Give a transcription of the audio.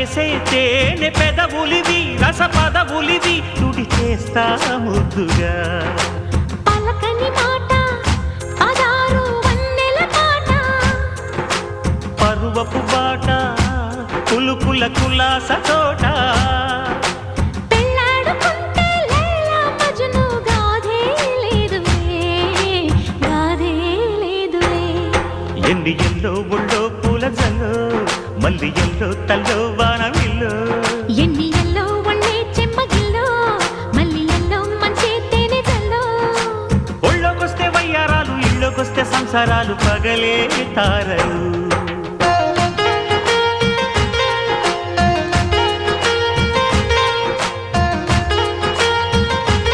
చేసే తేనె పెదవులివి రస పదవులివి తుడి చేస్తా ముద్దుగా పలకని మాట పదారు వన్నెల పాట పరువపు బాట కులుకుల కులాస తోట పెళ్ళాడుకుంటే లైలా మజ్ను గాథే లేదులే ఎన్ని ఎల్లో ఒళ్ళో పూల జల్లో మల్లి ఎల్లో తల్లో వానవిల్లో ఎన్ని ఎల్లో ఒళ్ళే చెమ్మగిల్లో మల్లి ఎల్లో మంచి తేనె జల్లో ఒళ్ళోకొస్తే వయ్యారాలు ఇళ్ళోకొస్తే సంసారాలు పగలే తారలు